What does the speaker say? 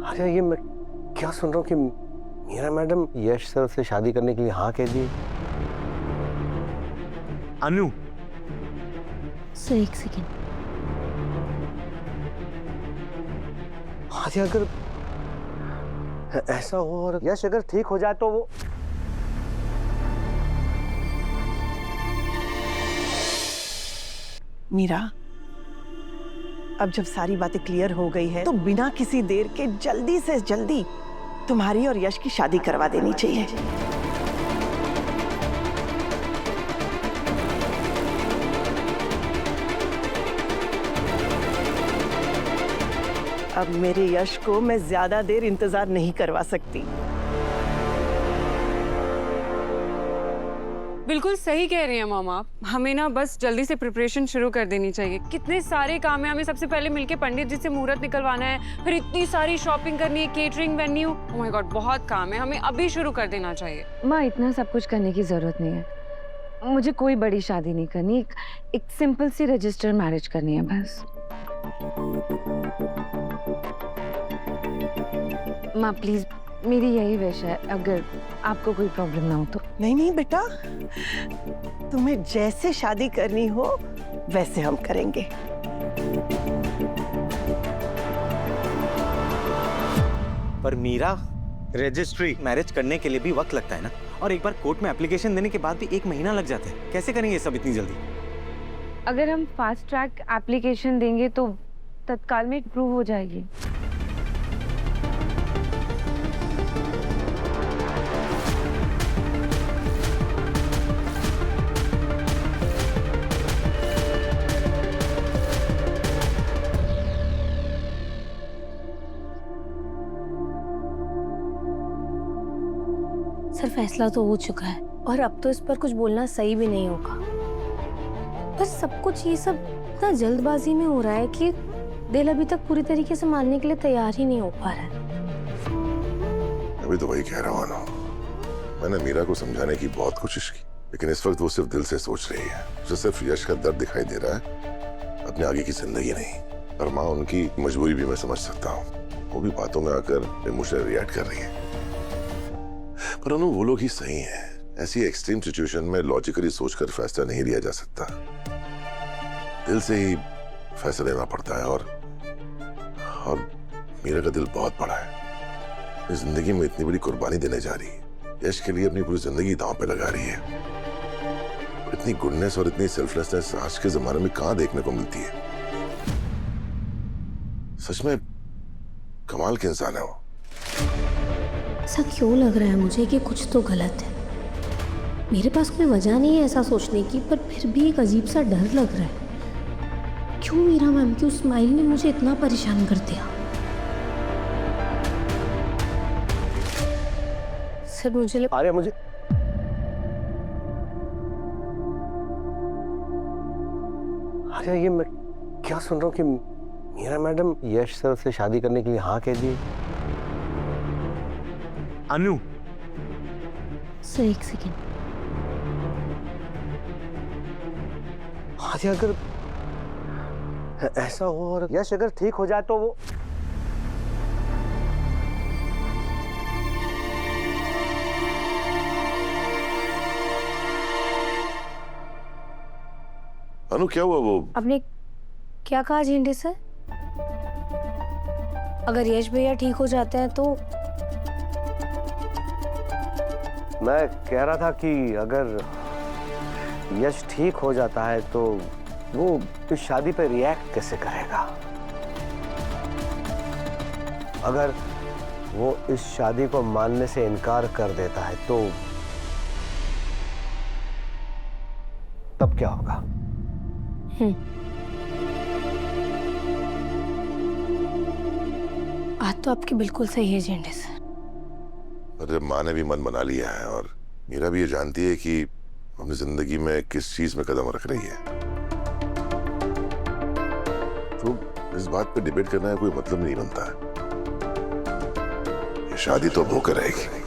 अरे ये मैं क्या सुन रहा हूँ कि मीरा मैडम यश सर से शादी करने के लिए हाँ कह दी। अनु सर एक सेकेंड। हाँ अगर ऐसा हो और यश अगर ठीक हो जाए तो वो मीरा, अब जब सारी बातें क्लियर हो गई है तो बिना किसी देर के जल्दी से जल्दी तुम्हारी और यश की शादी करवा देनी चाहिए। अब मेरे यश को मैं ज्यादा देर इंतजार नहीं करवा सकती। बिल्कुल सही कह रही हैं मामा, हमें ना बस जल्दी से प्रिपरेशन शुरू कर देनी चाहिए। कितने सारे काम है, हमें सबसे पहले मिलके पंडित जी से मुहूर्त निकलवाना है, फिर इतनी सारी शॉपिंग करनी है, catering venue, oh my God बहुत काम है, हमें अभी शुरू कर देना चाहिए। माँ इतना सब कुछ करने की जरूरत नहीं है, मुझे कोई बड़ी शादी नहीं करनी, एक सिंपल सी रजिस्टर मैरिज करनी है बस। माँ प्लीज मेरी यही विश है, अगर आपको कोई प्रॉब्लम ना हो तो। नहीं नहीं बेटा, तुम्हें जैसे शादी करनी हो वैसे हम करेंगे। पर मीरा, रजिस्ट्री मैरिज करने के लिए भी वक्त लगता है ना, और एक बार कोर्ट में एप्लीकेशन देने के बाद भी 1 महीना लग जाता है। कैसे करेंगे सब इतनी जल्दी? अगर हम फास्ट ट्रैक एप्लीकेशन देंगे तो तत्काल में अप्रूव हो जाएगी। सर फैसला तो हो चुका है और अब तो इस पर कुछ बोलना सही भी नहीं होगा। बस सब कुछ ये सब इतना जल्दबाजी में हो रहा है कि दिल अभी तक पूरी तरीके से मानने के लिए तैयार ही नहीं हो पा रहा है। अभी तो वही कह रहा हूँ ना, मैंने मीरा को समझाने की बहुत कोशिश की, लेकिन इस वक्त वो सिर्फ दिल से सोच रही है। उसे सिर्फ यश का दर्द दिखाई दे रहा है, अपने आगे की जिंदगी नहीं। और माँ, उनकी मजबूरी भी मैं समझ सकता हूँ, वो भी बातों में आकर इमोशनल रिएक्ट कर रही है। पर अनु, वो लोग ही सही हैं। ऐसी एक्सट्रीम सिचुएशन में लॉजिकली सोचकर फैसला नहीं लिया जा सकता, दिल से ही फैसला लेना पड़ता है। और मीरा का दिल बहुत बड़ा है, इस जिंदगी में इतनी बड़ी कुर्बानी देने जा रही है, यश के लिए अपनी पूरी जिंदगी दांव पे लगा रही है। इतनी गुडनेस और इतनी सेल्फलेसनेस आज के जमाने में कहां देखने को मिलती है। सच में कमाल के इंसान है वो। ऐसा क्यों लग रहा है मुझे कि कुछ तो गलत है। मेरे पास कोई वजह नहीं है ऐसा सोचने की, पर फिर भी एक अजीब सा डर लग रहा है। क्यों मीरा मैम की उस स्माइल ने मुझे इतना परेशान कर दिया। सर मुझे अरे मुझे अरे ये मैं क्या सुन रहा हूँ कि मीरा मैडम यश सर से शादी करने के लिए हाँ कह दी। अनु सर एक सेकेंड। हाँ अगर ऐसा हो और यश अगर ठीक हो जाए तो वो अनु, क्या हुआ? वो आपने क्या कहा झेंडे सर? अगर यश भैया ठीक हो जाते हैं तो? मैं कह रहा था कि अगर यश ठीक हो जाता है तो वो इस शादी पे रिएक्ट कैसे करेगा। अगर वो इस शादी को मानने से इनकार कर देता है तो तब क्या होगा? बात तो आपकी बिल्कुल सही है झेंडे सर। और जब माँ ने भी मन बना लिया है और मीरा भी ये जानती है कि अपनी जिंदगी में किस चीज में कदम रख रही है, तो इस बात पे डिबेट करना है कोई मतलब नहीं बनता है। ये शादी तो अब होकर रहेगी।